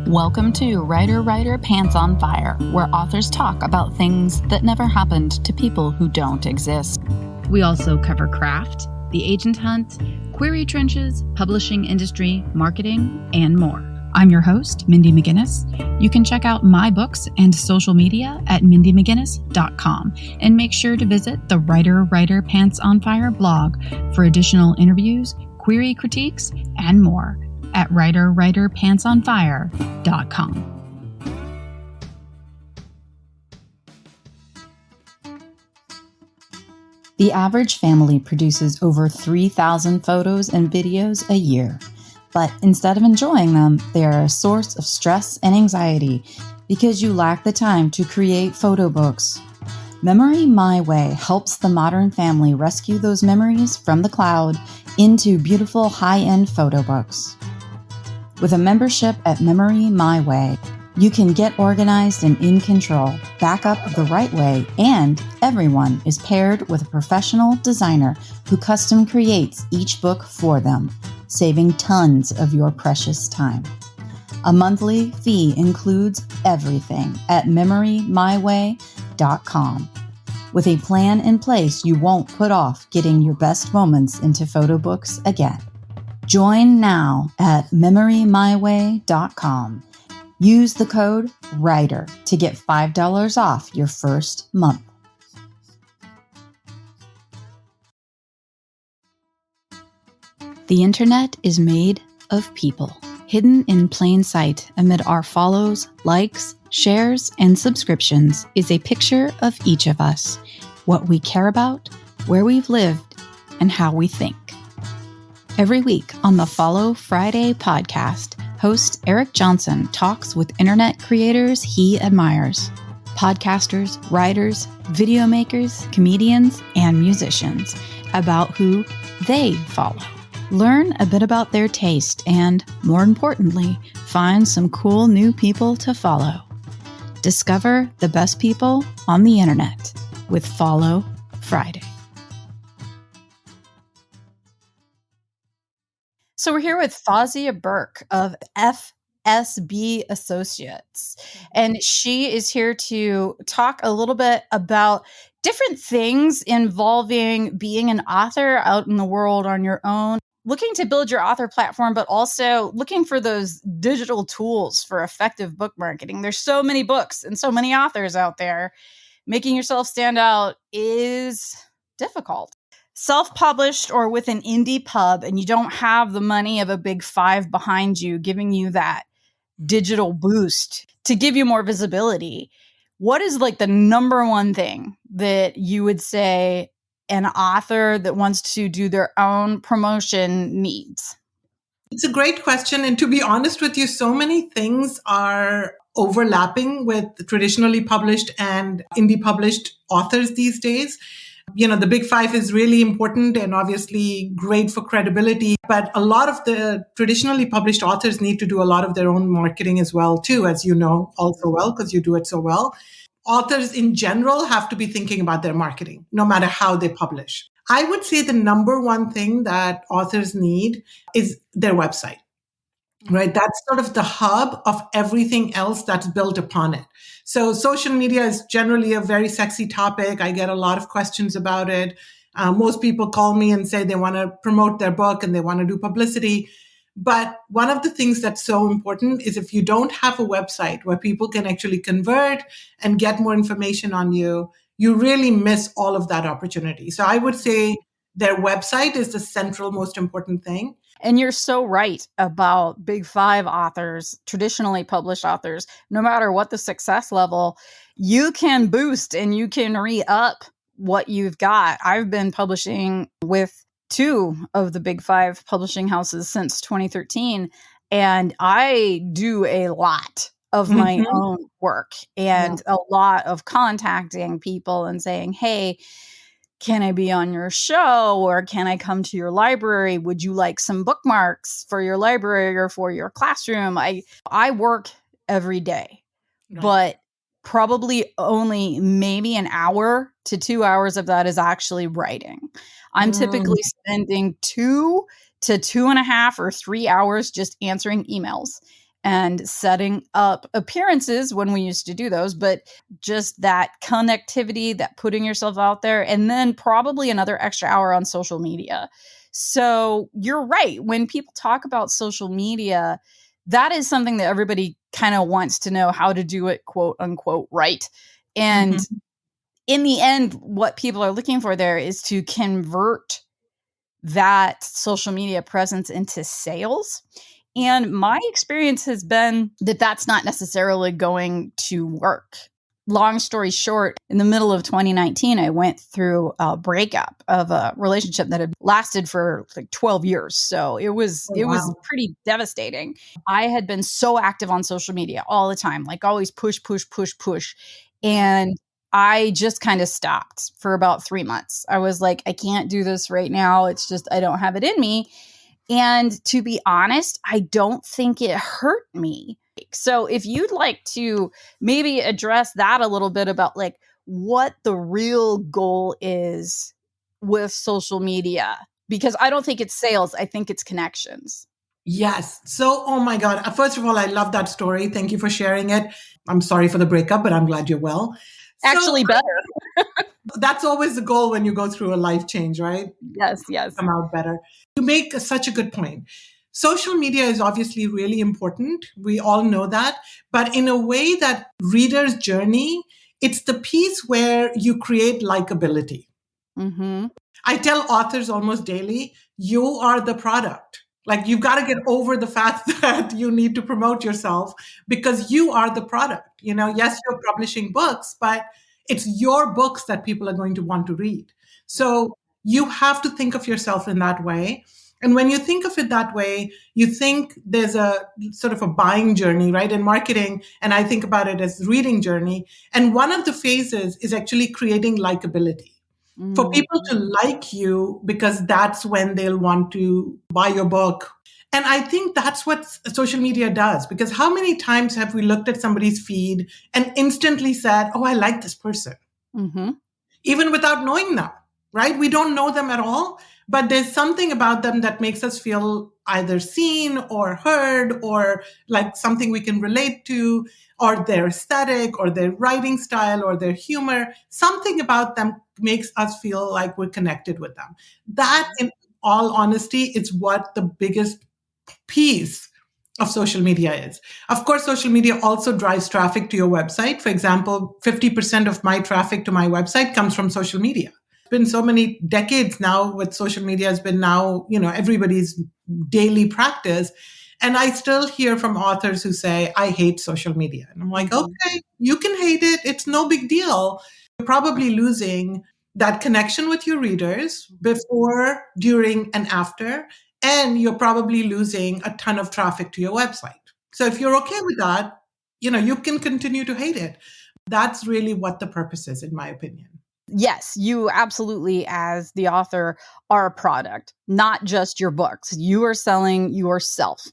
Welcome to Writer Pants on Fire, where authors talk about things that never happened to people who don't exist. We also cover craft, the agent hunt, query trenches, publishing industry, marketing, and more. I'm your host, Mindy McGinnis. You can check out my books and social media at mindymcginnis.com, and make sure to visit the Writer Pants on Fire blog for additional interviews, query critiques, and more at writerpantsonfire.com. The average family produces over 3,000 photos and videos a year. But instead of enjoying them, they are a source of stress and anxiety because you lack the time to create photo books. Memory My Way helps the modern family rescue those memories from the cloud into beautiful high-end photo books. With a membership at Memory My Way, you can get organized and in control, back up the right way, and everyone is paired with a professional designer who custom creates each book for them, saving tons of your precious time. A monthly fee includes everything at memorymyway.com. With a plan in place, you won't put off getting your best moments into photo books again. Join now at memorymyway.com. Use the code WRITER to get $5 off your first month. The internet is made of people. Hidden in plain sight amid our follows, likes, shares, and subscriptions is a picture of each of us, what we care about, where we've lived, and how we think. Every week on the Follow Friday podcast, host Eric Johnson talks with internet creators he admires, podcasters, writers, video makers, comedians, and musicians about who they follow. Learn a bit about their taste and, more importantly, find some cool new people to follow. Discover the best people on the internet with Follow Friday. So we're here with Fauzia Burke of FSB Associates, and she is here to talk a little bit about different things involving being an author out in the world on your own, looking to build your author platform, but also looking for those digital tools for effective book marketing. There's so many books and so many authors out there. Making yourself stand out is difficult. Self-published or with an indie pub, and you don't have the money of a big five behind you giving you that digital boost to give you more visibility. What is like the number one thing that you would say an author that wants to do their own promotion needs? It's a great question. And to be honest with you, so many things are overlapping with traditionally published and indie published authors these days. You know, the big five is really important and obviously great for credibility. But a lot of the traditionally published authors need to do a lot of their own marketing as well, too, as you know, also well, because you do it so well. Authors in general have to be thinking about their marketing, no matter how they publish. I would say the number one thing that authors need is their website, right? That's sort of the hub of everything else that's built upon it. So social media is generally a very sexy topic. I get a lot of questions about it. Most people call me and say they want to promote their book and they want to do publicity. But one of the things that's so important is if you don't have a website where people can actually convert and get more information on you, you really miss all of that opportunity. So I would say their website is the central, most important thing. And you're so right about big five authors, traditionally published authors. No matter what the success level, you can boost and you can re-up what you've got. I've been publishing with two of the big five publishing houses since 2013, and I do a lot of my own work and a lot of contacting people and saying, hey, can I be on your show, or can I come to your library? Would you like some bookmarks for your library or for your classroom? I work every day, but probably only maybe an hour to 2 hours of that is actually writing. I'm typically spending 2 to 2.5 or 3 hours just answering emails and setting up appearances when we used to do those, but just that connectivity, that putting yourself out there, and then probably another extra hour on social media. So you're right. When people talk about social media, that is something that everybody kind of wants to know how to do it, quote unquote, right. And in the end, what people are looking for there is to convert that social media presence into sales. And my experience has been that that's not necessarily going to work. Long story short, in the middle of 2019, I went through a breakup of a relationship that had lasted for like 12 years. So it was pretty devastating. I had been so active on social media all the time, like always push, push, push, push. And I just kind of stopped for about 3 months. I was like, I can't do this right now. It's just, I don't have it in me. And to be honest, I don't think it hurt me. So if you'd like to maybe address that a little bit about like what the real goal is with social media, because I don't think it's sales. I think it's connections. Yes. So, oh my God. First of all, I love that story. Thank you for sharing it. I'm sorry for the breakup, but I'm glad you're well. Actually, better. That's always the goal when you go through a life change, right? Yes, yes. Come out better. You make such a good point. Social media is obviously really important. We all know that. But in a way that reader's journey, it's the piece where you create likability. Mm-hmm. I tell authors almost daily, you are the product. Like you've got to get over the fact that you need to promote yourself because you are the product. You know, yes, you're publishing books, but it's your books that people are going to want to read. So you have to think of yourself in that way. And when you think of it that way, you think there's a sort of a buying journey, right? In marketing, and I think about it as reading journey. And one of the phases is actually creating likability. For people to like you, because that's when they'll want to buy your book. And I think that's what social media does, because how many times have we looked at somebody's feed and instantly said, oh, I like this person, even without knowing them, right? We don't know them at all, but there's something about them that makes us feel either seen or heard or like something we can relate to, or their aesthetic or their writing style or their humor. Something about them makes us feel like we're connected with them. That, in all honesty, is what the biggest piece of social media is. Of course, social media also drives traffic to your website. For example, 50% of my traffic to my website comes from social media. It's been so many decades now with social media has been now, you know, everybody's daily practice. And I still hear from authors who say, I hate social media. And I'm like, okay, you can hate it. It's no big deal. You're probably losing that connection with your readers before, during, and after. And you're probably losing a ton of traffic to your website. So if you're okay with that, you know, you can continue to hate it. That's really what the purpose is, in my opinion. Yes, you absolutely, as the author, are a product, not just your books. You are selling yourself.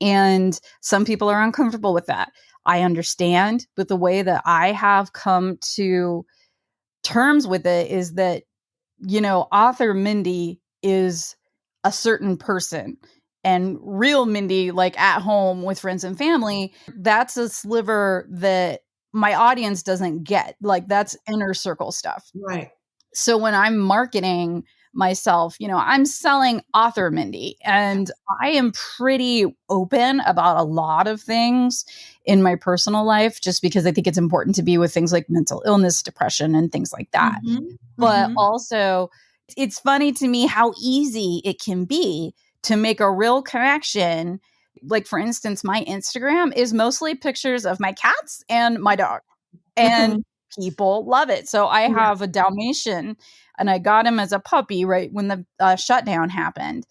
And some people are uncomfortable with that. I understand, but the way that I have come to terms with it is that, you know, author Mindy is a certain person. And real Mindy, like at home with friends and family, that's a sliver that my audience doesn't get. Like that's inner circle stuff. Right. So when I'm marketing myself, you know, I'm selling author Mindy, and I am pretty open about a lot of things in my personal life, just because I think it's important to be with things like mental illness, depression, and things like that. But also, it's funny to me how easy it can be to make a real connection. Like, for instance, my Instagram is mostly pictures of my cats and my dog. And people love it. So I have a Dalmatian, and I got him as a puppy right when the shutdown happened.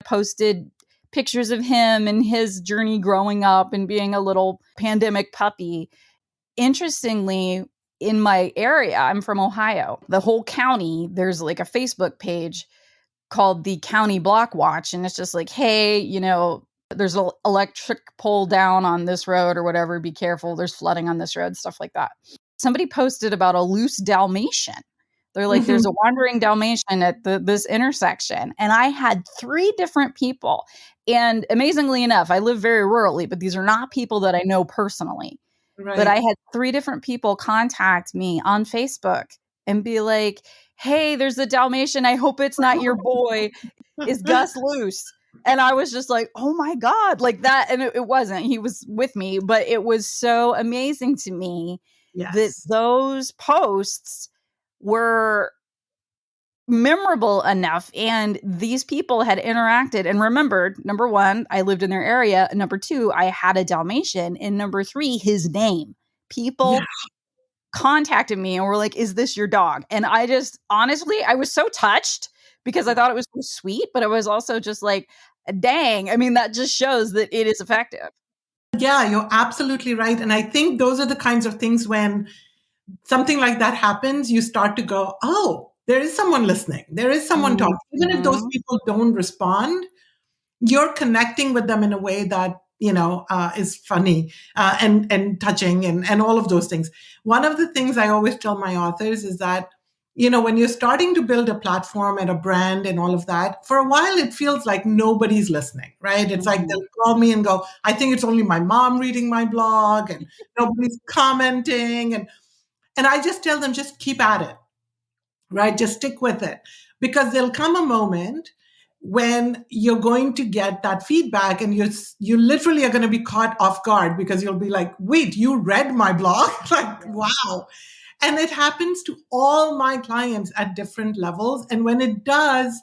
I posted pictures of him and his journey growing up and being a little pandemic puppy. Interestingly, in my area, I'm from Ohio, the whole county, there's like a Facebook page called the County Block Watch. And it's just like, hey, you know, there's an electric pole down on this road or whatever. Be careful. There's flooding on this road, stuff like that. Somebody posted about a loose Dalmatian They're like, there's a wandering Dalmatian at this intersection. And I had 3 different people. And amazingly enough, I live very rurally, but these are not people that I know personally. But I Right. had 3 different people contact me on Facebook and be like, hey, there's a Dalmatian. I hope it's not your boy. Is Gus loose? And I was just like, oh my God, like that. And it wasn't, he was with me, but it was so amazing to me that Yes. those posts were memorable enough. And these people had interacted and remembered, number 1, I lived in their area. Number 2, I had a Dalmatian. And number 3, his name. Yeah. People contacted me and were like, is this your dog? And I just, honestly, I was so touched because I thought it was so sweet, but I was also just like, dang. I mean, that just shows that it is effective. Yeah, you're absolutely right. And I think those are the kinds of things when something like that happens, you start to go, oh, there is someone listening. There is someone talking. Even if those people don't respond, you're connecting with them in a way that is funny and touching and all of those things. One of the things I always tell my authors is that when you're starting to build a platform and a brand and all of that, for a while it feels like nobody's listening, right? It's like they'll call me and go, I think it's only my mom reading my blog and nobody's commenting, and I just tell them, just keep at it, right? Just stick with it, because there'll come a moment when you're going to get that feedback and you literally are going to be caught off guard, because you'll be like, wait, you read my blog? Like, wow. And it happens to all my clients at different levels. And when it does,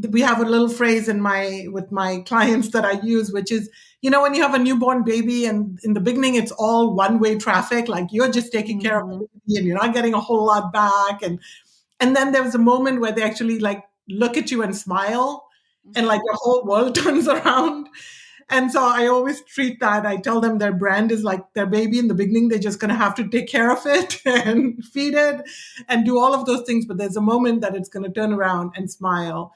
we have a little phrase with my clients that I use, which is, when you have a newborn baby and in the beginning it's all one-way traffic, like you're just taking care of the baby and you're not getting a whole lot back. And then there was a moment where they actually like look at you and smile, and like your whole world turns around. And so I always treat that. I tell them their brand is like their baby. In the beginning, they're just going to have to take care of it and feed it and do all of those things. But there's a moment that it's going to turn around and smile.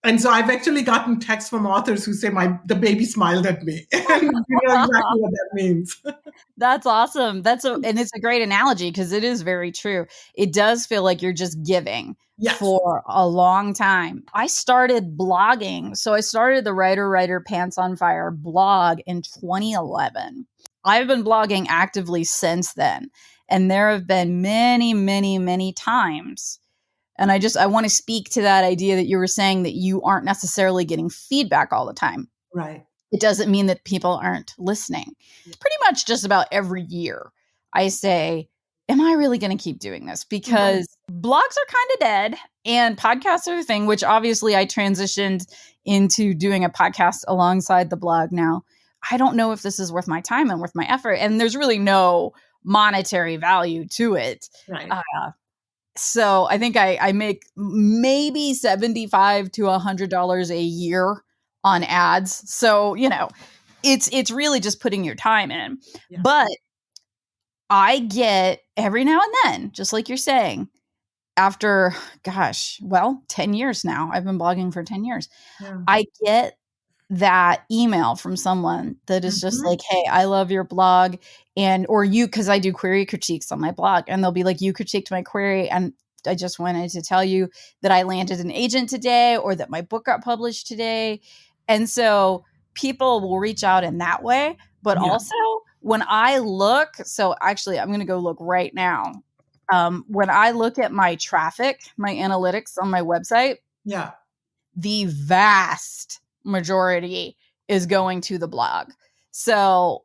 And so I've actually gotten texts from authors who say the baby smiled at me. And you know exactly what that means. That's awesome. And it's a great analogy because it is very true. It does feel like you're just giving Yes. for a long time. I started blogging. So I started the Writer Pants on Fire blog in 2011. I've been blogging actively since then. And there have been many, many, many times. And I want to speak to that idea that you were saying, that you aren't necessarily getting feedback all the time. Right. It doesn't mean that people aren't listening. Pretty much just about every year, I say, am I really going to keep doing this? Because blogs are kind of dead and podcasts are the thing, which obviously I transitioned into doing a podcast alongside the blog now. I don't know if this is worth my time and worth my effort. And there's really no monetary value to it. Right. So I think I make maybe $75 to $100 a year on ads. So, it's really just putting your time in. Yeah. But I get every now and then, just like you're saying, after, 10 years now, I've been blogging for 10 years. Yeah. I get that email from someone that is just like, hey, I love your blog. Because I do query critiques on my blog, and they'll be like, you critiqued my query, and I just wanted to tell you that I landed an agent today, or that my book got published today. And so people will reach out in that way. But also when I look, so actually I'm going to go look right now. When I look at my traffic, my analytics on my website, the vast majority is going to the blog. So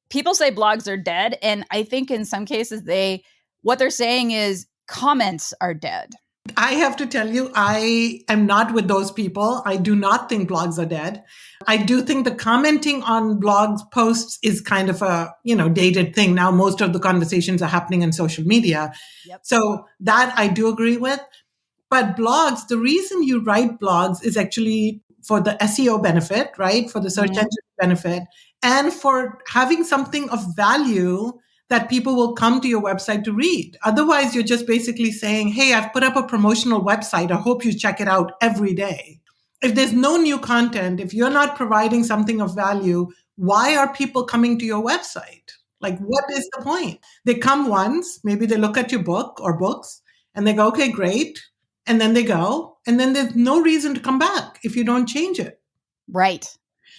people say blogs are dead. And I think in some cases what they're saying is comments are dead. I have to tell you, I am not with those people. I do not think blogs are dead. I do think the commenting on blogs posts is kind of a, dated thing. Now, most of the conversations are happening on social media. Yep. So that I do agree with. But blogs, the reason you write blogs is actually for the SEO benefit, right? For the search engine benefit, and for having something of value that people will come to your website to read. Otherwise, you're just basically saying, hey, I've put up a promotional website. I hope you check it out every day. If there's no new content, if you're not providing something of value, why are people coming to your website? Like, what is the point? They come once, maybe they look at your book or books, And they go, okay, great. And then they go, and then there's no reason to come back if you don't change it. Right.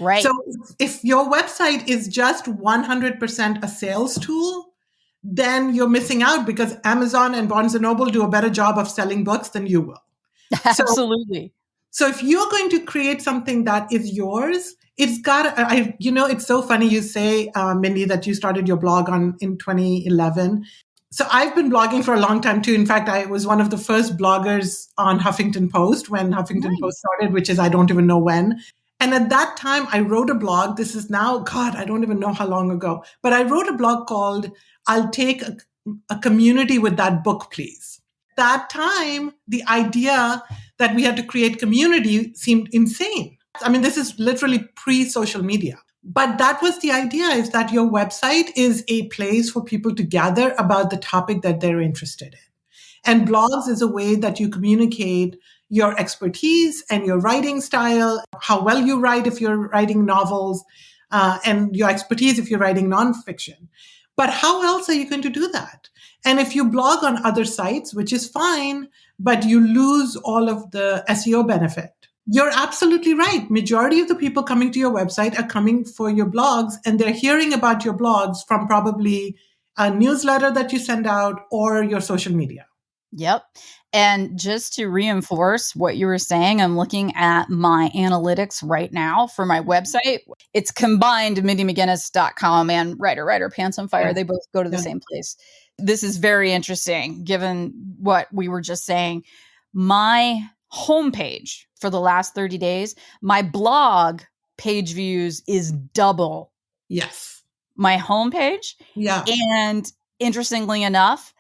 Right. So if your website is just 100% a sales tool, then you're missing out because Amazon and Barnes and Noble do a better job of selling books than you will. Absolutely. So if you're going to create something that is yours, it's got, it's so funny you say, Mindy, that you started your blog in 2011. So I've been blogging for a long time too. In fact, I was one of the first bloggers on Huffington Post when Huffington Post started, which is, I don't even know when. And at that time, I wrote a blog. This is now, God, I don't even know how long ago. But I wrote a blog called, I'll take a community with that book, please. That time, the idea that we had to create community seemed insane. I mean, this is literally pre-social media. But that was the idea, is that your website is a place for people to gather about the topic that they're interested in. And blogs is a way that you communicate your expertise and your writing style, how well you write if you're writing novels, and your expertise if you're writing nonfiction. But how else are you going to do that? And if you blog on other sites, which is fine, but you lose all of the SEO benefit. You're absolutely right. Majority of the people coming to your website are coming for your blogs, and they're hearing about your blogs from probably a newsletter that you send out or your social media. Yep. And just to reinforce what you were saying, I'm looking at my analytics right now for my website. It's combined mindymcginnis.com and Writer Pants on Fire. Yeah. They both go to the same place. This is very interesting given what we were just saying. My homepage for the last 30 days, my blog page views is double. Yes. My homepage. Yeah. And interestingly enough,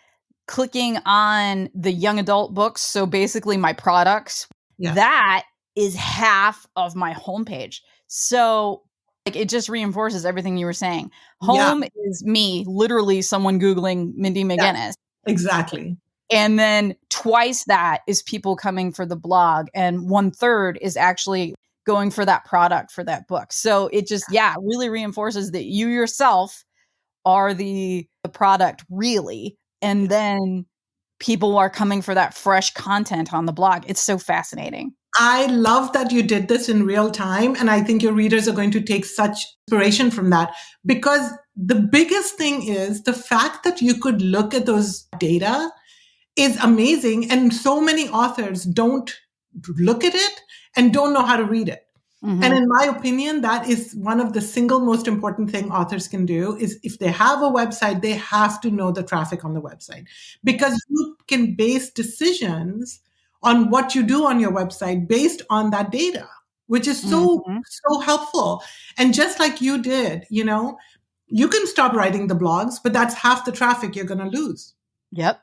clicking on the young adult books, so basically my products, that is half of my homepage. So it just reinforces everything you were saying. Home is me, literally someone Googling Mindy McGinnis. Yeah, exactly. And then twice that is people coming for the blog. And 1/3 is actually going for that product for that book. So it just, really reinforces that you yourself are the product, really. And then people are coming for that fresh content on the blog. It's so fascinating. I love that you did this in real time. And I think your readers are going to take such inspiration from that, because the biggest thing is the fact that you could look at those data is amazing. And so many authors don't look at it and don't know how to read it. Mm-hmm. And in my opinion, that is one of the single most important thing authors can do, is if they have a website, they have to know the traffic on the website, because you can base decisions on what you do on your website based on that data, which is so helpful. And just like you did, you can stop writing the blogs, but that's half the traffic you're going to lose. Yep.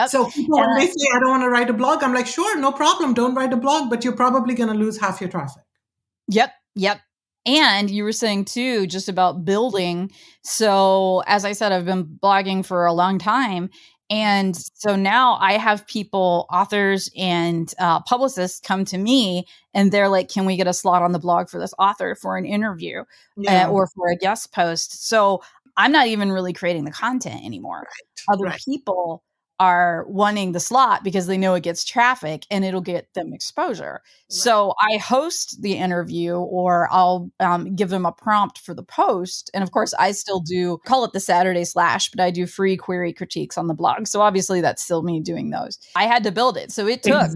So people, when they say, I don't want to write a blog, I'm like, sure, no problem. Don't write a blog, but you're probably going to lose half your traffic. Yep. And you were saying too, just about building. So as I said, I've been blogging for a long time. And so now I have people, authors and publicists come to me and they're like, can we get a slot on the blog for this author for an interview or for a guest post? So I'm not even really creating the content anymore. Other people are wanting the slot because they know it gets traffic and it'll get them exposure. So I host the interview, or I'll give them a prompt for the post. And of course, I still call it the Saturday Slash, but I do free query critiques on the blog. So obviously that's still me doing those. I had to build it. So it took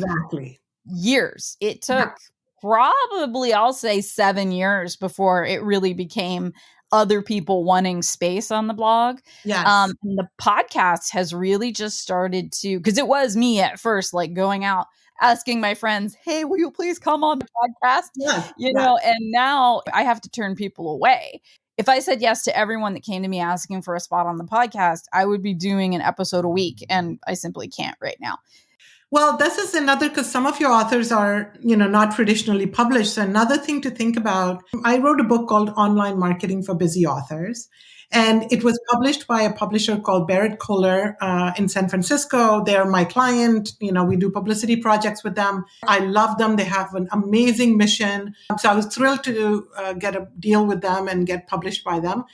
years. It took probably, I'll say 7 years before it really became other people wanting space on the blog. Yes. And the podcast has really just started to, because it was me at first, like going out, asking my friends, hey, will you please come on the podcast? You know, and now I have to turn people away. If I said yes to everyone that came to me asking for a spot on the podcast, I would be doing an episode a week, and I simply can't right now. Well, this is another, because some of your authors are, not traditionally published. So another thing to think about, I wrote a book called Online Marketing for Busy Authors, and it was published by a publisher called Barrett Kohler in San Francisco. They're my client. We do publicity projects with them. I love them. They have an amazing mission. So I was thrilled to get a deal with them and get published by them.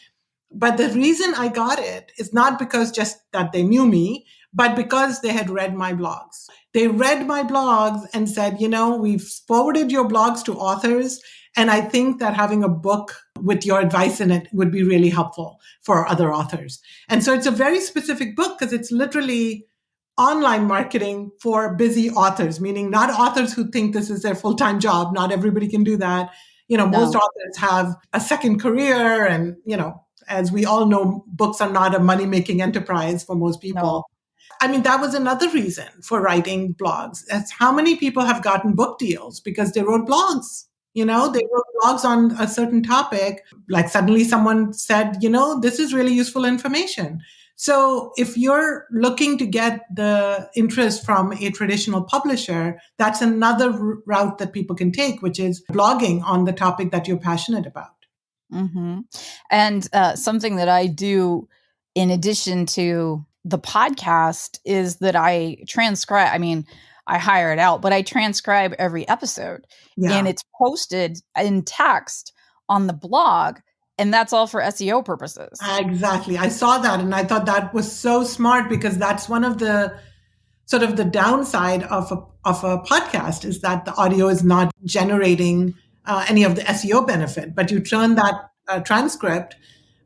But the reason I got it is not because just that they knew me, but because they had read my blogs. They read my blogs and said, we've forwarded your blogs to authors. And I think that having a book with your advice in it would be really helpful for other authors. And so it's a very specific book because it's literally online marketing for busy authors, meaning not authors who think this is their full-time job. Not everybody can do that. Most authors have a second career. And, as we all know, books are not a money-making enterprise for most people. No. I mean, that was another reason for writing blogs. That's how many people have gotten book deals because they wrote blogs. They wrote blogs on a certain topic. Like suddenly someone said, this is really useful information. So if you're looking to get the interest from a traditional publisher, that's another route that people can take, which is blogging on the topic that you're passionate about. Mm-hmm. And something that I do in addition to the podcast is that I transcribe. I mean, I hire it out, but I transcribe every episode and it's posted in text on the blog. And that's all for SEO purposes. Exactly. I saw that and I thought that was so smart because that's one of the sort of the downside of a podcast is that the audio is not generating any of the SEO benefit, but you turn that transcript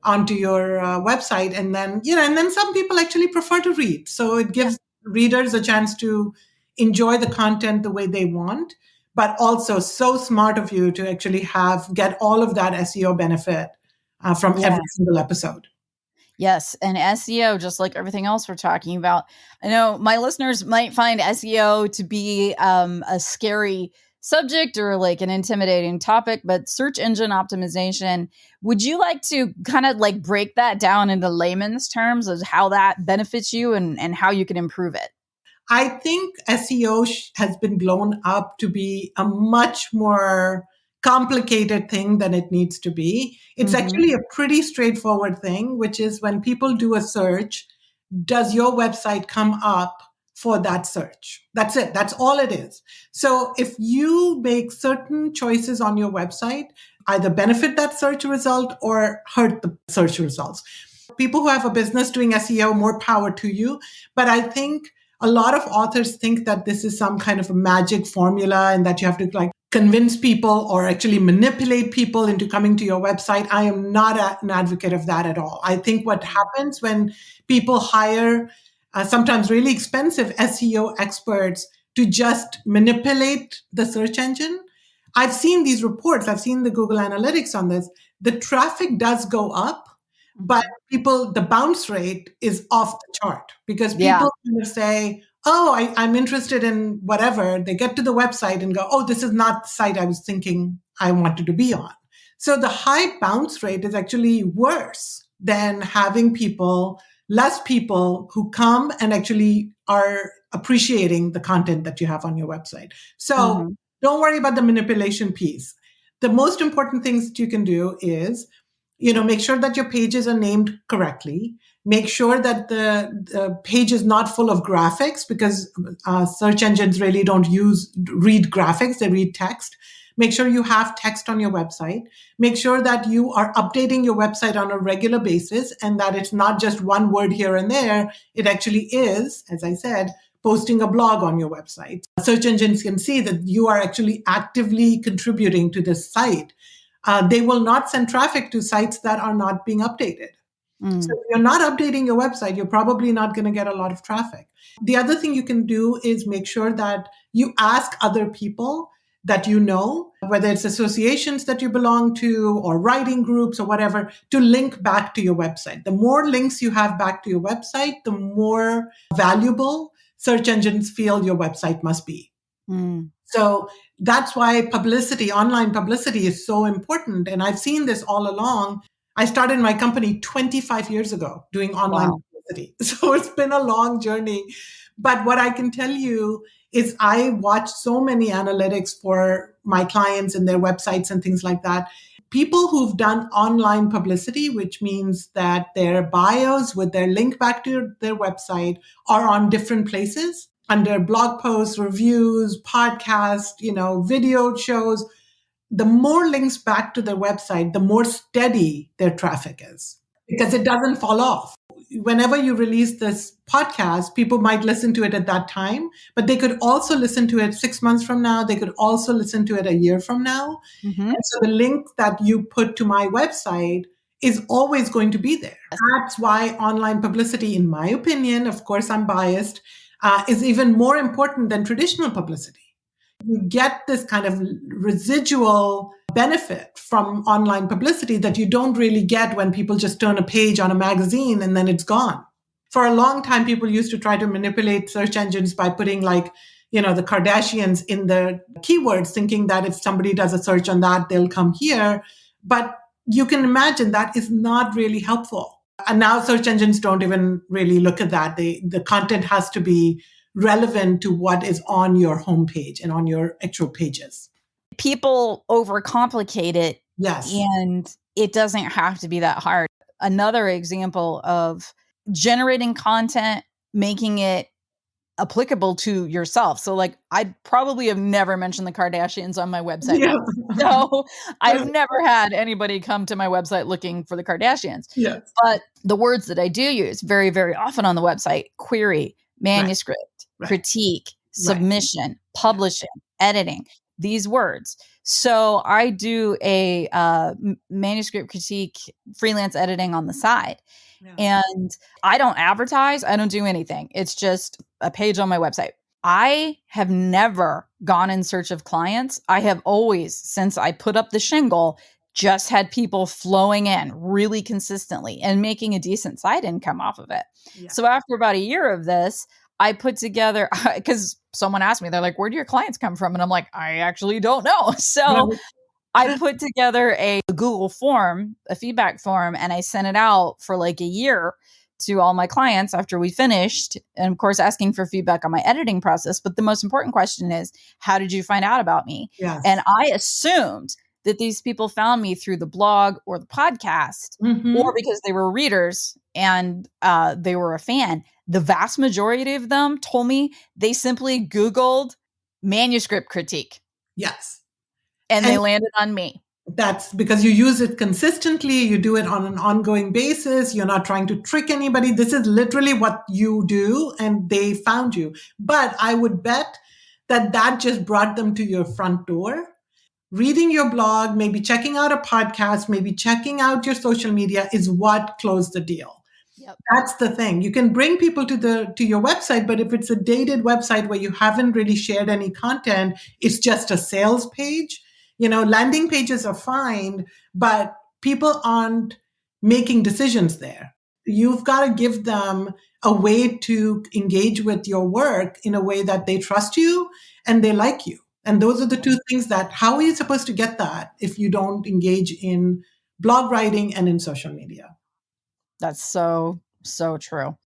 onto your website and then some people actually prefer to read. So it gives readers a chance to enjoy the content the way they want, but also so smart of you to actually get all of that SEO benefit from every single episode. Yes. And SEO, just like everything else we're talking about, I know my listeners might find SEO to be a scary subject or like an intimidating topic, but search engine optimization, would you like to kind of like break that down into layman's terms of how that benefits you and how you can improve it? I think SEO has been blown up to be a much more complicated thing than it needs to be. It's actually a pretty straightforward thing, which is when people do a search, does your website come up for that search? That's it. That's all it is. So if you make certain choices on your website, either benefit that search result or hurt the search results. People who have a business doing SEO, more power to you. But I think a lot of authors think that this is some kind of a magic formula and that you have to like convince people or actually manipulate people into coming to your website. I am not an advocate of that at all. I think what happens when people hire sometimes really expensive SEO experts to just manipulate the search engine. I've seen these reports. I've seen the Google Analytics on this. The traffic does go up, but the bounce rate is off the chart because people kind of say, oh, I'm interested in whatever. They get to the website and go, oh, this is not the site I was thinking I wanted to be on. So the high bounce rate is actually worse than having less people who come and actually are appreciating the content that you have on your website. So don't worry about the manipulation piece. The most important things that you can do is, make sure that your pages are named correctly. Make sure that the page is not full of graphics because search engines really don't read graphics, they read text. Make sure you have text on your website. Make sure that you are updating your website on a regular basis and that it's not just one word here and there. It actually is, as I said, posting a blog on your website. Search engines can see that you are actually actively contributing to this site. They will not send traffic to sites that are not being updated. So if you're not updating your website, you're probably not going to get a lot of traffic. The other thing you can do is make sure that you ask other people that you know, whether it's associations that you belong to or writing groups or whatever, to link back to your website. The more links you have back to your website, the more valuable search engines feel your website must be. So that's why online publicity is so important. And I've seen this all along. I started my company 25 years ago doing online publicity. So it's been a long journey. But what I can tell you is I watch so many analytics for my clients and their websites and things like that. People who've done online publicity, which means that their bios with their link back to their website are on different places under blog posts, reviews, podcasts, video shows. The more links back to their website, the more steady their traffic is. because it doesn't fall off. Whenever you release this podcast, people might listen to it at that time, but they could also listen to it 6 months from now. They could also listen to it a year from now. Mm-hmm. And so the link that you put to my website is always going to be there. That's why online publicity, in my opinion, of course, I'm biased, is even more important than traditional publicity. You get this kind of residual benefit from online publicity that you don't really get when people just turn a page on a magazine and then it's gone. For a long time, people used to try to manipulate search engines by putting the Kardashians in the keywords, thinking that if somebody does a search on that, they'll come here. But you can imagine that is not really helpful. And now search engines don't even really look at that. The content has to be relevant to what is on your homepage and on your actual pages. People overcomplicate it. Yes. And it doesn't have to be that hard. Another example of generating content, making it applicable to yourself. So I probably have never mentioned the Kardashians on my website. Yeah. So I've never had anybody come to my website looking for the Kardashians. Yes. But the words that I do use very, very often on the website: query, manuscript, critique, submission, publishing, editing, these words. So I do a manuscript critique, freelance editing on the side. Yeah. And I don't advertise. I don't do anything. It's just a page on my website. I have never gone in search of clients. I have always, since I put up the shingle, just had people flowing in really consistently and making a decent side income off of it. Yeah. So after about a year of this, I put together, because someone asked me, they're like, where do your clients come from? And I'm like, I actually don't know. So I put together a Google form, a feedback form, and I sent it out for a year to all my clients after we finished. And of course, asking for feedback on my editing process. But the most important question is, how did you find out about me? Yes. And I assumed that these people found me through the blog or the podcast, or because they were readers and they were a fan. The vast majority of them told me they simply Googled manuscript critique. Yes. And they landed on me. That's because you use it consistently. You do it on an ongoing basis. You're not trying to trick anybody. This is literally what you do, and they found you. But I would bet that just brought them to your front door. Reading your blog, maybe checking out a podcast, maybe checking out your social media is what closed the deal. Yep. That's the thing. You can bring people to your website, but if it's a dated website where you haven't really shared any content, it's just a sales page. Landing pages are fine, but people aren't making decisions there. You've got to give them a way to engage with your work in a way that they trust you and they like you. And those are the two things how are you supposed to get that if you don't engage in blog writing and in social media? That's so, so true.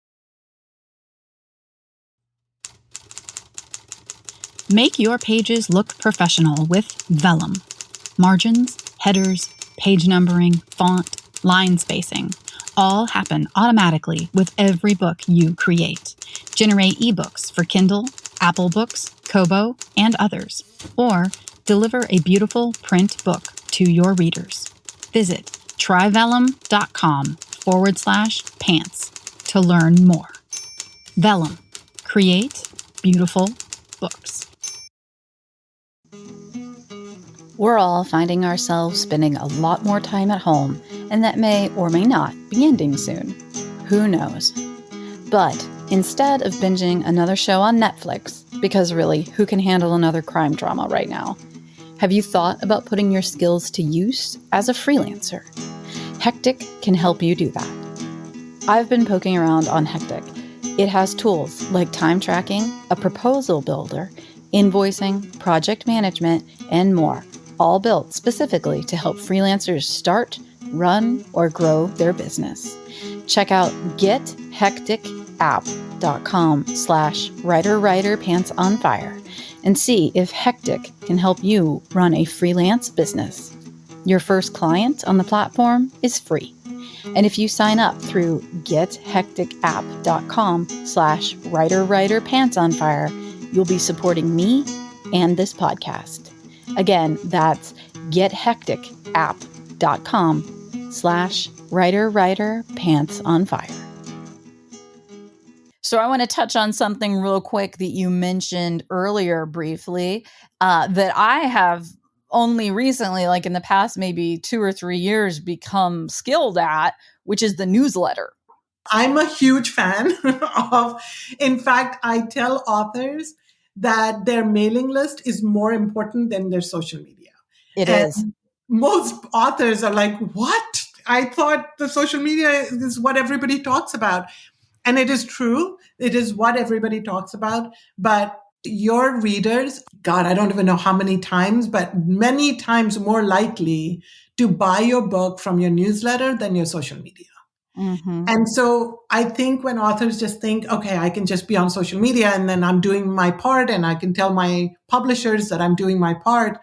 Make your pages look professional with Vellum. Margins, headers, page numbering, font, line spacing, all happen automatically with every book you create. Generate ebooks for Kindle, Apple Books, Kobo, and others, or deliver a beautiful print book to your readers. Visit tryvellum.com/pants to learn more. Vellum. Create beautiful books. We're all finding ourselves spending a lot more time at home, and that may or may not be ending soon. Who knows? But instead of binging another show on Netflix, because really, who can handle another crime drama right now? Have you thought about putting your skills to use as a freelancer? Hectic can help you do that. I've been poking around on Hectic. It has tools like time tracking, a proposal builder, invoicing, project management, and more, all built specifically to help freelancers start, run, or grow their business. Check out gethecticapp.com/writer-pants-on-fire and see if Hectic can help you run a freelance business. Your first client on the platform is free. And if you sign up through gethecticapp.com/writer-pants-on-fire, you'll be supporting me and this podcast. Again, that's gethecticapp.com/writer-pants-on-fire. Writer, pants on fire. So I want to touch on something real quick that you mentioned earlier briefly, that I have only recently, like in the past maybe 2 or 3 years, become skilled at, which is the newsletter. I'm a huge fan of, in fact, I tell authors that their mailing list is more important than their social media. It And is. most authors are like, what? I thought the social media is what everybody talks about. And it is true. It is what everybody talks about. But your readers, God, I don't even know how many times, but many times more likely to buy your book from your newsletter than your social media. Mm-hmm. And so I think when authors just think, okay, I can just be on social media and then I'm doing my part and I can tell my publishers that I'm doing my part,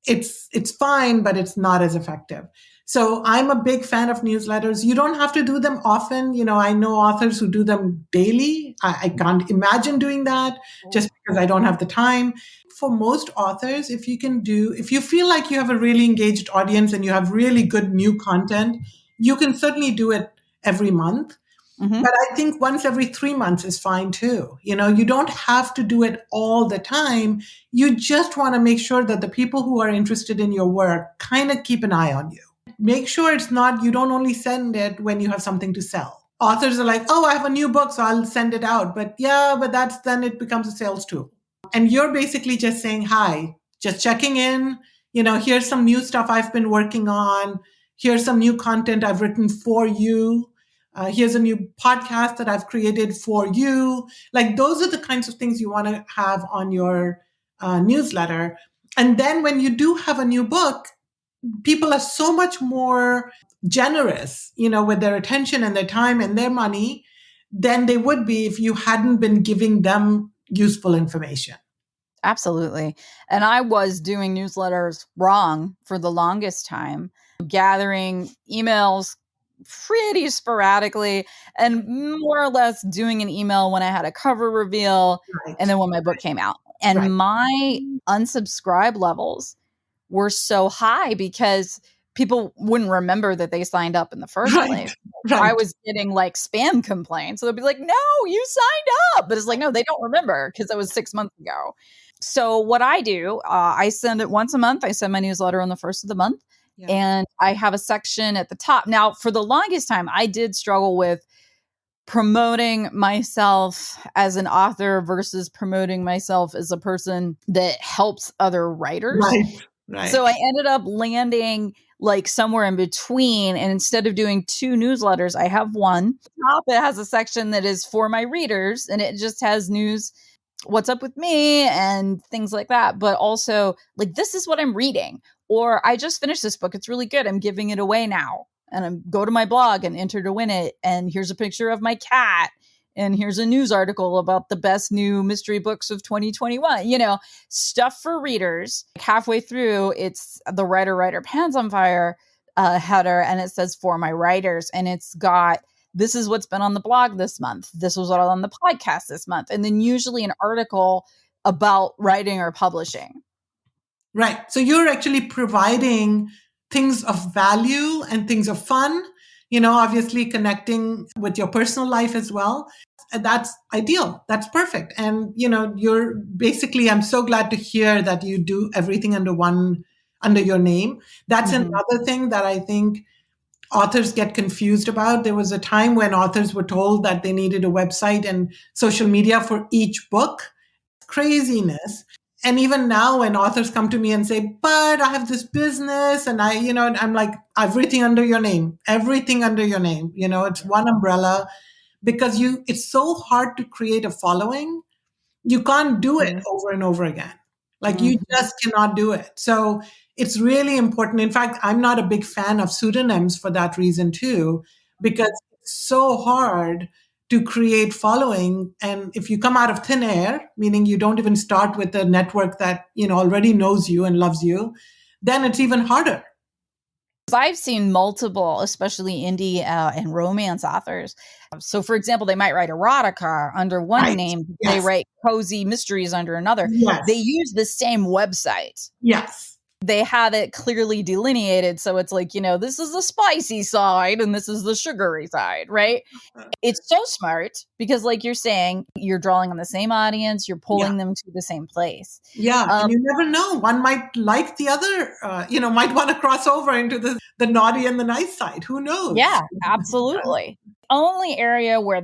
it's fine, but it's not as effective. So I'm a big fan of newsletters. You don't have to do them often. You know, I know authors who do them daily. I can't imagine doing that just because I don't have the time. For most authors, if you feel like you have a really engaged audience and you have really good new content, you can certainly do it every month. Mm-hmm. But I think once every 3 months is fine too. You know, you don't have to do it all the time. You just want to make sure that the people who are interested in your work kind of keep an eye on you. Make sure you don't only send it when you have something to sell. Authors are like, oh, I have a new book, so I'll send it out. But then it becomes a sales tool. And you're basically just saying, hi, just checking in. You know, here's some new stuff I've been working on. Here's some new content I've written for you. Here's a new podcast that I've created for you. Like those are the kinds of things you want to have on your newsletter. And then when you do have a new book, people are so much more generous, you know, with their attention and their time and their money than they would be if you hadn't been giving them useful information. Absolutely. And I was doing newsletters wrong for the longest time, gathering emails pretty sporadically and more or less doing an email when I had a cover reveal Right. and then when my book came out. And Right. my unsubscribe levels were so high because people wouldn't remember that they signed up in the first place. Right. I was getting like spam complaints. So they'd be like, no, you signed up. But it's like, no, they don't remember because it was 6 months ago. So what I do, I send it once a month. I send my newsletter on the first of the month. Yeah. And I have a section at the top. Now, for the longest time, I did struggle with promoting myself as an author versus promoting myself as a person that helps other writers. Right. So I ended up landing like somewhere in between. And instead of doing 2 newsletters, I have one. Top, it has a section that is for my readers and it just has news, what's up with me and things like that. But also like, this is what I'm reading. Or I just finished this book. It's really good. I'm giving it away now. And I go to my blog and enter to win it. And here's a picture of my cat. And here's a news article about the best new mystery books of 2021. You know, stuff for readers. Halfway through, it's the writer, pants on fire header. And it says for my writers. And it's got, this is what's been on the blog this month. This was what on the podcast this month. And then usually an article about writing or publishing. Right. So you're actually providing things of value and things of fun, you know, obviously connecting with your personal life as well. That's ideal. That's perfect. And, you know, you're basically, I'm so glad to hear that you do everything under your name. That's another thing that I think authors get confused about. There was a time when authors were told that they needed a website and social media for each book. Craziness. And even now when authors come to me and say, but I have this business and I'm like, everything under your name, you know, it's one umbrella because it's so hard to create a following. You can't do it over and over again. Like you just cannot do it. So it's really important. In fact, I'm not a big fan of pseudonyms for that reason too, because it's so hard to create following. And if you come out of thin air, meaning you don't even start with a network that, you know, already knows you and loves you, then it's even harder. I've seen multiple, especially indie and romance authors. So, for example, they might write erotica under one name. Yes. They write cozy mysteries under another. Yes. They use the same website. Yes. they have it clearly delineated. So it's like, this is the spicy side and this is the sugary side, right? It's so smart because, like you're saying, you're drawing on the same audience, you're pulling them to the same place. Yeah, and you never know. One might like the other, might want to cross over into the naughty and the nice side. Who knows? Yeah, absolutely. Only area where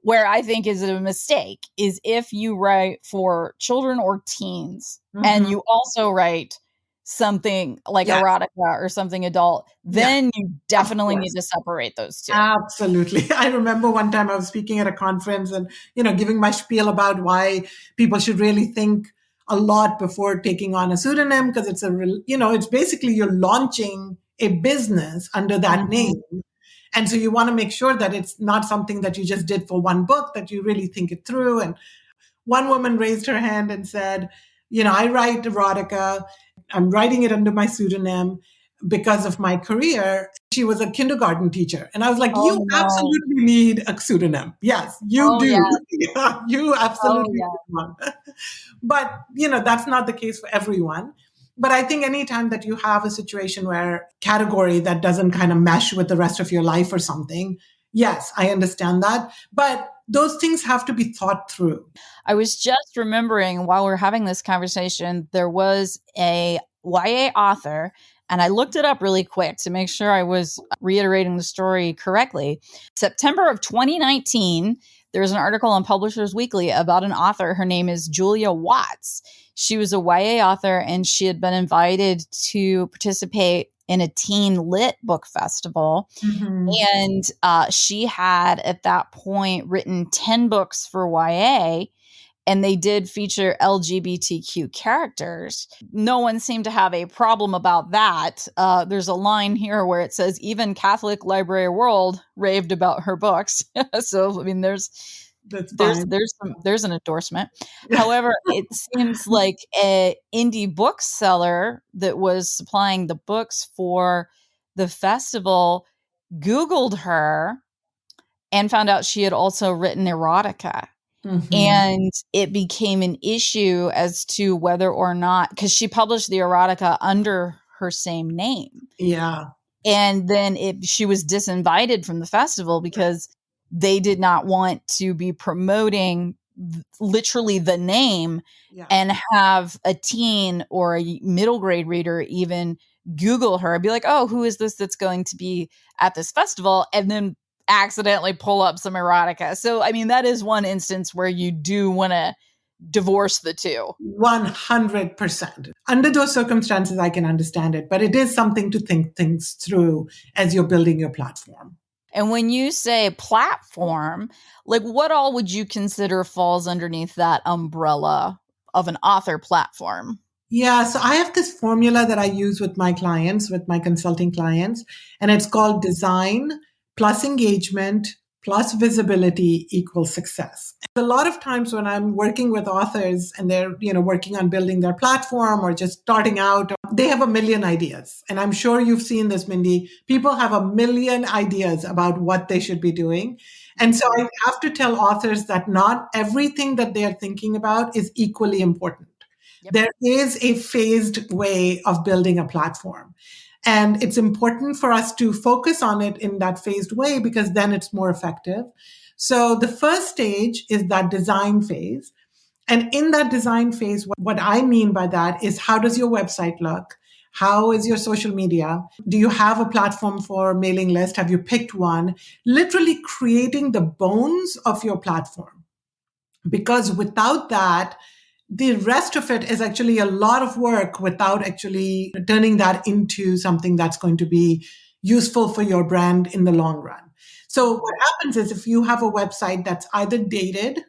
where I think is a mistake is if you write for children or teens and you also write something like erotica or something adult, then you definitely need to separate those two. Absolutely. I remember one time I was speaking at a conference and, giving my spiel about why people should really think a lot before taking on a pseudonym, because it's basically you're launching a business under that name. And so you want to make sure that it's not something that you just did for one book, that you really think it through. And one woman raised her hand and said, I write erotica. I'm writing it under my pseudonym because of my career. She was a kindergarten teacher. And I was like, you absolutely need a pseudonym. Yes, you do. Yeah. You absolutely need one. But, that's not the case for everyone. But I think anytime that you have a situation where category that doesn't kind of mesh with the rest of your life or something, yes, I understand that. But those things have to be thought through. I was just remembering while we're having this conversation, there was a YA author, and I looked it up really quick to make sure I was reiterating the story correctly. September of 2019, there was an article on Publishers Weekly about an author. Her name is Julia Watts. She was a YA author, and she had been invited to participate in a teen lit book festival. And she had, at that point, written 10 books for YA, and they did feature LGBTQ characters. No one seemed to have a problem about that. There's a line here where it says, even Catholic Library World raved about her books. So, I mean, there's an endorsement. However, it seems like an indie bookseller that was supplying the books for the festival Googled her and found out she had also written erotica. And it became an issue as to whether or not, because she published the erotica under her same name. Yeah. And then she was disinvited from the festival because they did not want to be promoting literally the name and have a teen or a middle grade reader even Google her and be like, oh, who is this that's going to be at this festival? And then accidentally pull up some erotica. So, I mean, that is one instance where you do want to divorce the two. 100%. Under those circumstances, I can understand it, but it is something to think things through as you're building your platform. And when you say platform, like what all would you consider falls underneath that umbrella of an author platform? Yeah, so I have this formula that I use with my clients, with my consulting clients, and it's called design plus engagement plus visibility equals success. A lot of times when I'm working with authors and they're, working on building their platform or just starting out, they have a million ideas. And I'm sure you've seen this, Mindy. People have a million ideas about what they should be doing. And so I have to tell authors that not everything that they are thinking about is equally important. Yep. There is a phased way of building a platform. And it's important for us to focus on it in that phased way because then it's more effective. So the first stage is that design phase. And in that design phase, what I mean by that is how does your website look? How is your social media? Do you have a platform for mailing list? Have you picked one? Literally creating the bones of your platform. Because without that, the rest of it is actually a lot of work without actually turning that into something that's going to be useful for your brand in the long run. So what happens is if you have a website that's either dated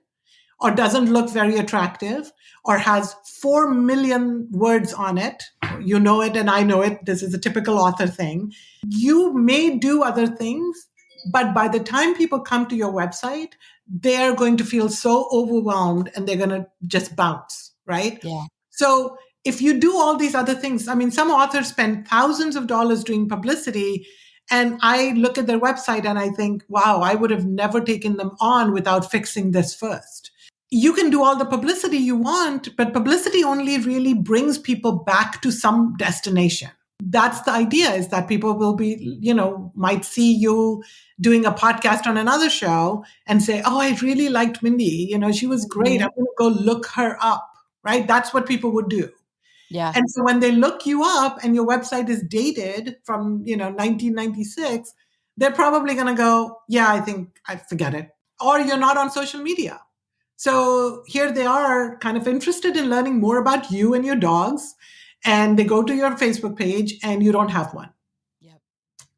or doesn't look very attractive or has 4 million words on it, you know it and I know it, this is a typical author thing, you may do other things, but by the time people come to your website, they're going to feel so overwhelmed and they're going to just bounce, right? Yeah. So if you do all these other things, I mean, some authors spend thousands of dollars doing publicity, and I look at their website and I think, wow, I would have never taken them on without fixing this first. you can do all the publicity you want, but publicity only really brings people back to some destination. That's the idea, is that people will be, might see you doing a podcast on another show and say, oh, I really liked Mindy. She was great. I'm going to go look her up, right? That's what people would do. Yeah. And so when they look you up and your website is dated from, 1996, they're probably going to go, yeah, I forget it. Or you're not on social media. So here they are kind of interested in learning more about you and your dogs. And they go to your Facebook page and you don't have one. Yep.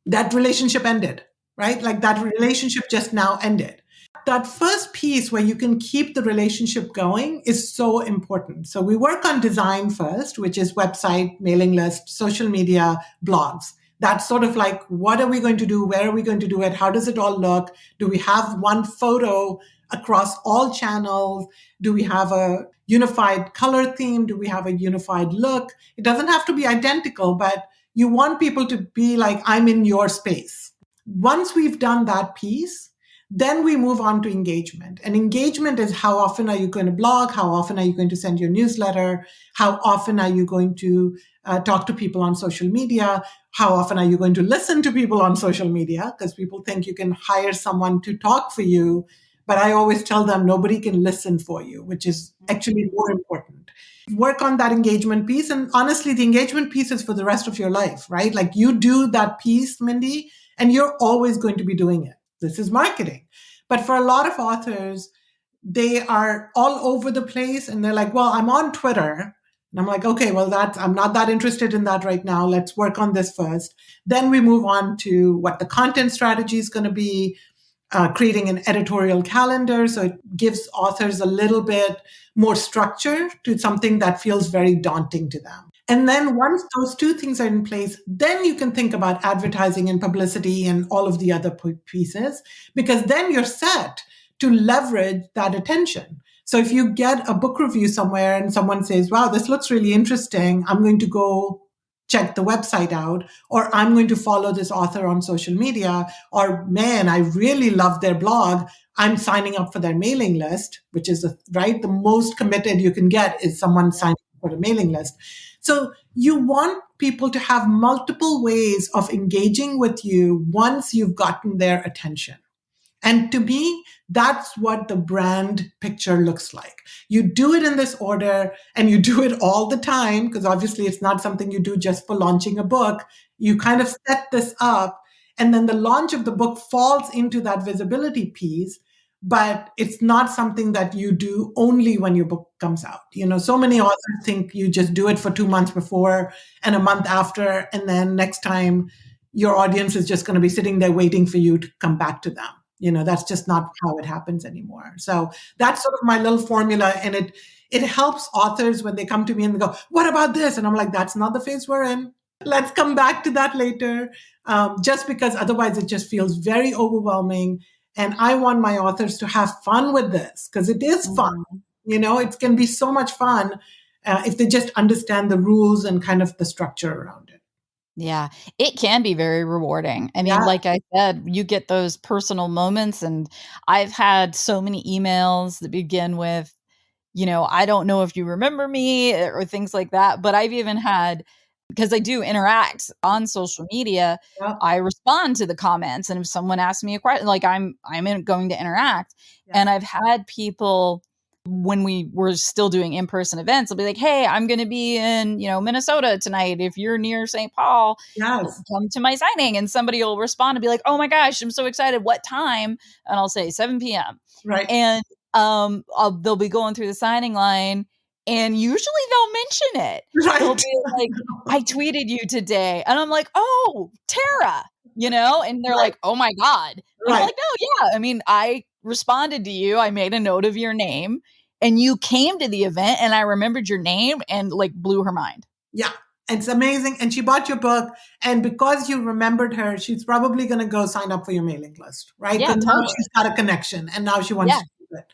That relationship ended, right? Like that relationship just now ended. That first piece where you can keep the relationship going is so important. So we work on design first, which is website, mailing list, social media, blogs. That's sort of like, what are we going to do? Where are we going to do it? How does it all look? Do we have one photo across all channels? Do we have a unified color theme? Do we have a unified look? It doesn't have to be identical, but you want people to be like, I'm in your space. Once we've done that piece, then we move on to engagement. And engagement is, how often are you going to blog? How often are you going to send your newsletter? How often are you going to talk to people on social media? How often are you going to listen to people on social media? Because people think you can hire someone to talk for you. But I always tell them nobody can listen for you, which is actually more important. Work on that engagement piece. And honestly, the engagement piece is for the rest of your life, right? Like you do that piece, Mindy, and you're always going to be doing it. This is marketing. But for a lot of authors, they are all over the place and they're like, well, I'm on Twitter. And I'm like, okay, well, I'm not that interested in that right now. Let's work on this first. Then we move on to what the content strategy is going to be, creating an editorial calendar. So it gives authors a little bit more structure to something that feels very daunting to them. And then once those two things are in place, then you can think about advertising and publicity and all of the other pieces, because then you're set to leverage that attention. So if you get a book review somewhere and someone says, wow, this looks really interesting, I'm going to go check the website out, or I'm going to follow this author on social media, or man, I really love their blog, I'm signing up for their mailing list, which is the most committed you can get is someone signing up for a mailing list. So you want people to have multiple ways of engaging with you once you've gotten their attention. And to me, that's what the brand picture looks like. You do it in this order and you do it all the time, because obviously it's not something you do just for launching a book. You kind of set this up, and then the launch of the book falls into that visibility piece, but it's not something that you do only when your book comes out. So many authors think you just do it for 2 months before and a month after, and then next time your audience is just going to be sitting there waiting for you to come back to them. That's just not how it happens anymore. So that's sort of my little formula. And it helps authors when they come to me and they go, what about this? And I'm like, that's not the phase we're in. Let's come back to that later. Just because otherwise it just feels very overwhelming. And I want my authors to have fun with this, because it is fun. It can be so much fun if they just understand the rules and kind of the structure around it. Yeah, it can be very rewarding. I mean, like I said, you get those personal moments, and I've had so many emails that begin with, I don't know if you remember me or things like that. But I've even had, because I do interact on social media, I respond to the comments. And if someone asks me a question, like I'm going to interact. And I've had people, when we were still doing in-person events, I'll be like, hey, I'm going to be in, Minnesota tonight. If you're near St. Paul, come to my signing. And somebody will respond and be like, oh my gosh, I'm so excited. What time? And I'll say 7 p.m. Right. And they'll be going through the signing line, and usually they'll mention it. Right. They'll be like, I tweeted you today. And I'm like, oh, Tara, and they're like, oh my God. And I'm like, no, yeah. I mean, I responded to you. I made a note of your name, and you came to the event, and I remembered your name, and like blew her mind. Yeah. It's amazing. And she bought your book. And because you remembered her, she's probably going to go sign up for your mailing list, right? Yeah, now she's got a connection and now she wants to do it.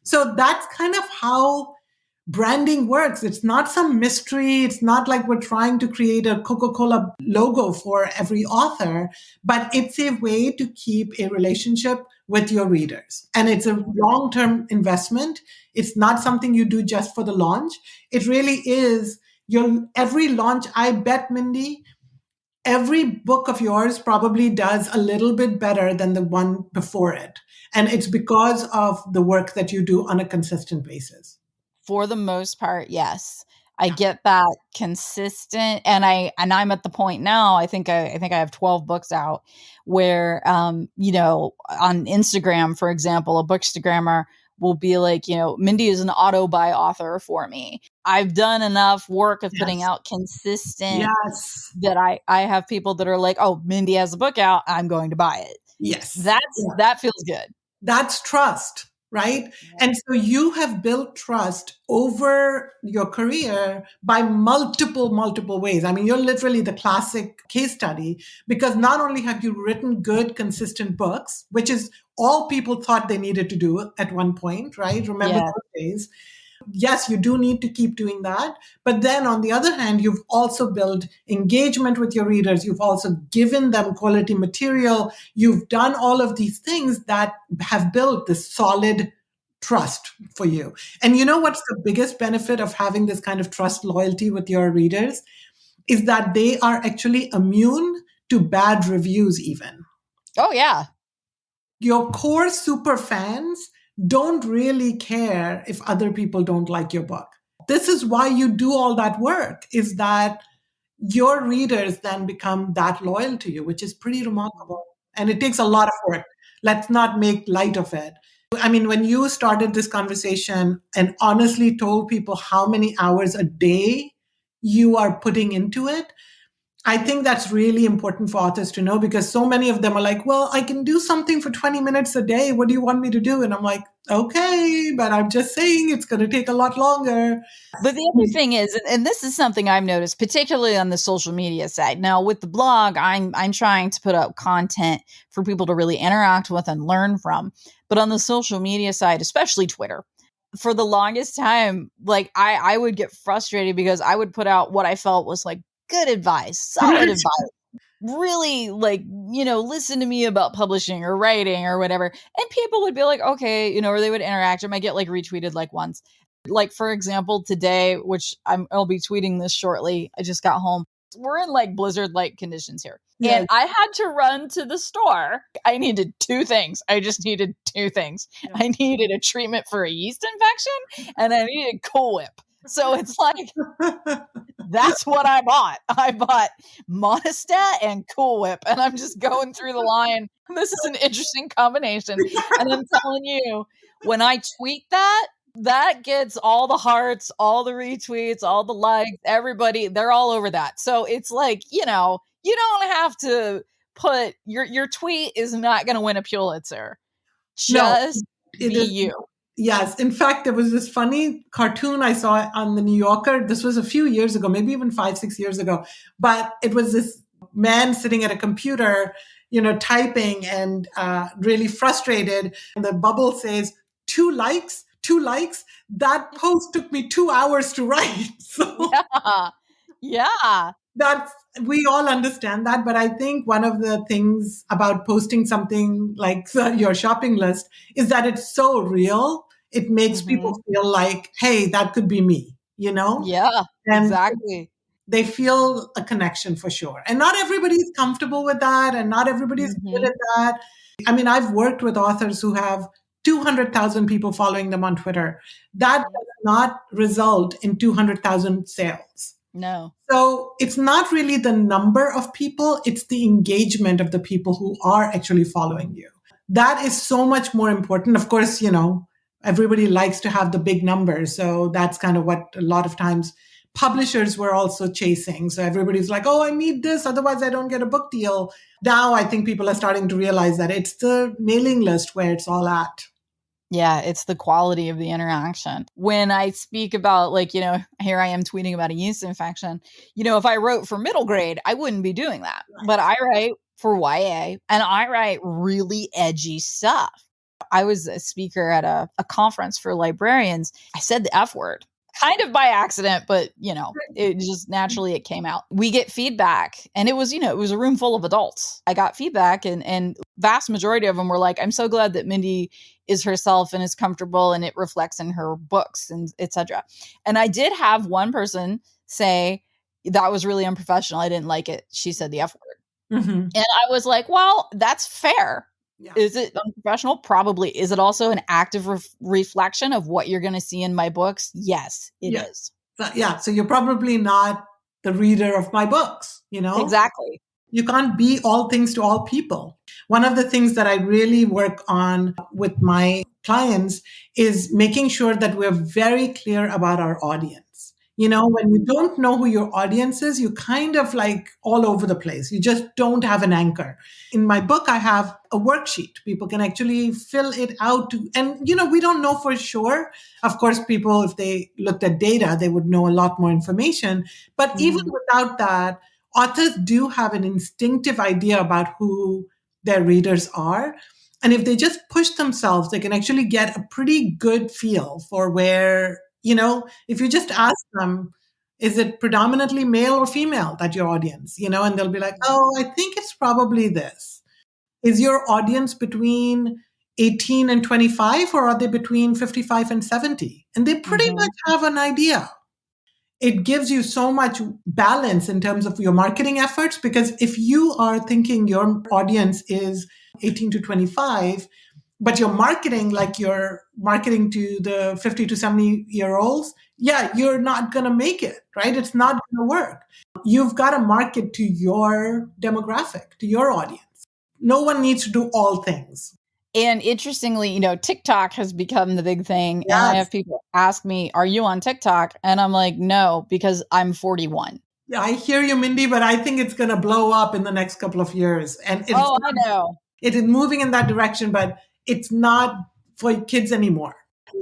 So that's kind of how branding works. It's not some mystery. It's not like we're trying to create a Coca-Cola logo for every author, but it's a way to keep a relationship with your readers. And it's a long-term investment. It's not something you do just for the launch. It really is every launch. I bet, Mindy, every book of yours probably does a little bit better than the one before it. And it's because of the work that you do on a consistent basis. For the most part, yes. I get that consistent, and I'm at the point now. I think I have 12 books out where on Instagram, for example, a bookstagrammer will be like, Mindy is an auto buy author for me. I've done enough work of putting out consistent that I have people that are like, oh, Mindy has a book out, I'm going to buy it. Yes. That feels good. That's trust, right? Yeah. And so you have built trust over your career by multiple ways. I mean, you're literally the classic case study, because not only have you written good, consistent books, which is all people thought they needed to do at one point, right? Remember those days? Yes, you do need to keep doing that. But then on the other hand, you've also built engagement with your readers. You've also given them quality material. You've done all of these things that have built this solid trust for you. And you know what's the biggest benefit of having this kind of trust, loyalty with your readers is that they are actually immune to bad reviews even. Oh, yeah. Your core super fans don't really care if other people don't like your book. This is why you do all that work, is that your readers then become that loyal to you, which is pretty remarkable. And it takes a lot of work. Let's not make light of it. I mean, when you started this conversation and honestly told people how many hours a day you are putting into it, I think that's really important for authors to know, because so many of them are like, well, I can do something for 20 minutes a day. What do you want me to do? And I'm like, okay, but I'm just saying it's going to take a lot longer. But the other thing is, and this is something I've noticed, particularly on the social media side. Now with the blog, I'm trying to put out content for people to really interact with and learn from. But on the social media side, especially Twitter, for the longest time, like I would get frustrated because I would put out what I felt was like good advice, solid advice, really listen to me about publishing or writing or whatever. And people would be like, okay, or they would interact. I might get like retweeted like once. Like, for example, today, which I'll be tweeting this shortly. I just got home. We're in like blizzard-like conditions here. Yes. And I had to run to the store. I needed two things. I just needed two things. Yeah. I needed a treatment for a yeast infection and I needed Cool Whip. So it's like, that's what I bought. I bought Monistat and Cool Whip, and I'm just going through the line. This is an interesting combination. And I'm telling you, when I tweet that gets all the hearts, all the retweets, all the likes, everybody, they're all over that. So it's like, you don't have to put your tweet is not going to win a Pulitzer. Just be you. Yes. In fact, there was this funny cartoon I saw on the New Yorker. This was a few years ago, maybe even 5-6 years ago. But it was this man sitting at a computer, typing and really frustrated. And the bubble says, 2 likes. That post took me 2 hours to write. So yeah. We all understand that. But I think one of the things about posting something like your shopping list is that it's so real. It makes people feel like, hey, that could be me, Yeah, and exactly. They feel a connection for sure. And not everybody's comfortable with that. And not everybody's good at that. I mean, I've worked with authors who have 200,000 people following them on Twitter. That does not result in 200,000 sales. No. So it's not really the number of people, it's the engagement of the people who are actually following you. That is so much more important. Of course, everybody likes to have the big numbers. So that's kind of what a lot of times publishers were also chasing. So everybody's like, oh, I need this, otherwise I don't get a book deal. Now I think people are starting to realize that it's the mailing list where it's all at. Yeah, it's the quality of the interaction. When I speak about here I am tweeting about a yeast infection, if I wrote for middle grade, I wouldn't be doing that. Right. But I write for YA and I write really edgy stuff. I was a speaker at a conference for librarians. I said the F word kind of by accident, but it just naturally it came out. We get feedback, and it was a room full of adults. I got feedback, and vast majority of them were like, I'm so glad that Mindy is herself and is comfortable, and it reflects in her books and etc. And I did have one person say that was really unprofessional. I didn't like it. She said the F word. Mm-hmm. And I was like, well, that's fair. Yeah. Is it unprofessional? Probably. Is it also an active reflection of what you're going to see in my books? Yes, it is. So you're probably not the reader of my books, Exactly. You can't be all things to all people. One of the things that I really work on with my clients is making sure that we're very clear about our audience. When you don't know who your audience is, you're kind of like all over the place. You just don't have an anchor. In my book, I have a worksheet. People can actually fill it out. And, we don't know for sure. Of course, people, if they looked at data, they would know a lot more information. But even without that, authors do have an instinctive idea about who their readers are. And if they just push themselves, they can actually get a pretty good feel for where, if you just ask them, is it predominantly male or female that your audience, and they'll be like, oh, I think it's probably this. Is your audience between 18 and 25, or are they between 55 and 70? And they pretty much have an idea. It gives you so much balance in terms of your marketing efforts, because if you are thinking your audience is 18 to 25, but you're marketing like you're marketing to the 50 to 70-year-olds, you're not going to make it, right? It's not going to work. You've got to market to your demographic, to your audience. No one needs to do all things. And interestingly, TikTok has become the big thing. Yes. And I have people ask me, are you on TikTok? And I'm like, no, because I'm 41. Yeah, I hear you, Mindy, but I think it's going to blow up in the next couple of years. And I know. It is moving in that direction, but it's not for kids anymore.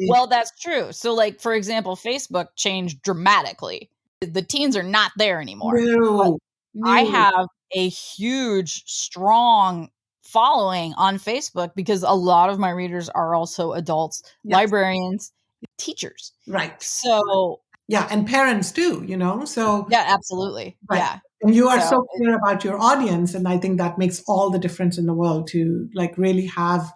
Well, that's true. So, like, for example, Facebook changed dramatically. The teens are not there anymore. No. I have a huge, strong following on Facebook because a lot of my readers are also adults, librarians, teachers. Right. So, yeah, and parents too, so. Yeah, absolutely. Right. Yeah. And you are so clear about your audience. And I think that makes all the difference in the world to really have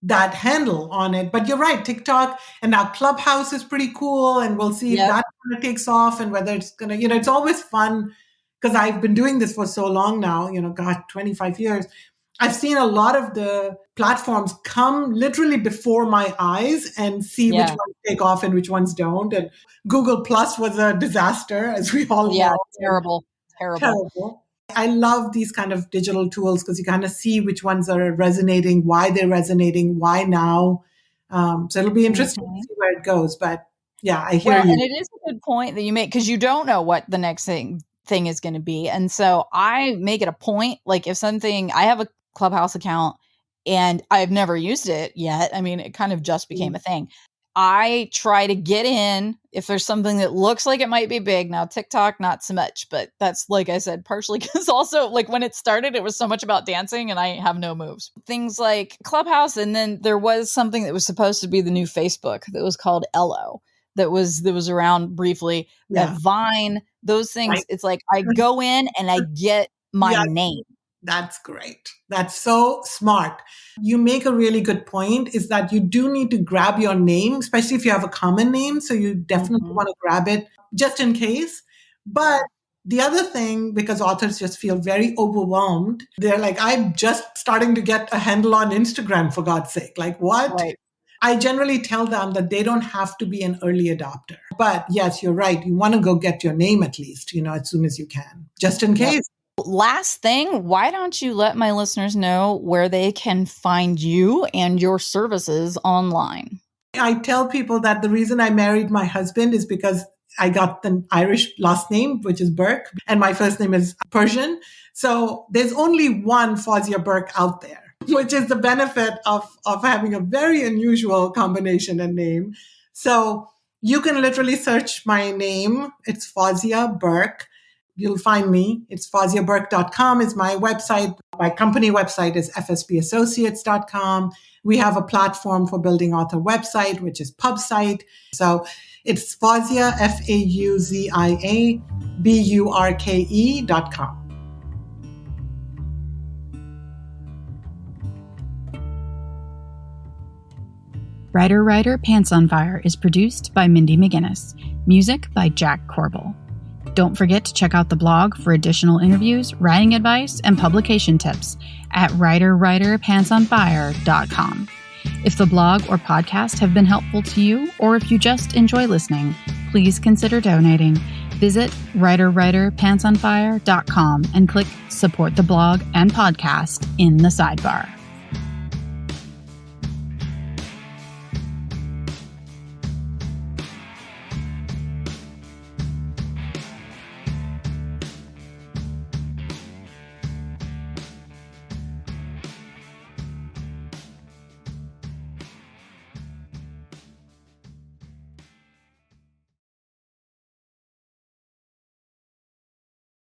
that handle on it. But you're right, TikTok and now Clubhouse is pretty cool. And we'll see if that kind of takes off and whether it's going to, it's always fun because I've been doing this for so long now, 25 years. I've seen a lot of the platforms come literally before my eyes and see which ones take off and which ones don't. And Google Plus was a disaster, as we all know. Yeah, terrible. I love these kind of digital tools because you kind of see which ones are resonating, why they're resonating, why now. So it'll be interesting to see where it goes. But yeah, I hear you. And it is a good point that you make because you don't know what the next thing is going to be. And so I make it a point, like if something, I have a Clubhouse account and I've never used it yet. I mean, it kind of just became a thing. I try to get in if there's something that looks like it might be big. Now, TikTok, not so much, but that's, like I said, partially because also like when it started, it was so much about dancing and I have no moves. Things like Clubhouse. And then there was something that was supposed to be the new Facebook that was called Ello that was around briefly. That Vine, those things. Right. It's like I go in and I get my name. That's great. That's so smart. You make a really good point is that you do need to grab your name, especially if you have a common name. So you definitely want to grab it just in case. But the other thing, because authors just feel very overwhelmed, they're like, I'm just starting to get a handle on Instagram, for God's sake. Like what? Right. I generally tell them that they don't have to be an early adopter. But yes, you're right. You want to go get your name at least, as soon as you can, just in case. Last thing, why don't you let my listeners know where they can find you and your services online? I tell people that the reason I married my husband is because I got the Irish last name, which is Burke, and my first name is Persian. So there's only one Fauzia Burke out there, which is the benefit of having a very unusual combination and name. So you can literally search my name. It's Fauzia Burke. You'll find me. It's FauziaBurke.com is my website. My company website is fsbassociates.com. We have a platform for building author website, which is PubSite. So It's Fauzia, Fauzia, Burke.com. Writer, Pants on Fire is produced by Mindy McGinnis. Music by Jack Corbel. Don't forget to check out the blog for additional interviews, writing advice, and publication tips at writerpantsonfire.com. If the blog or podcast have been helpful to you, or if you just enjoy listening, please consider donating. Visit writerpantsonfire.com and click Support the Blog and Podcast in the sidebar.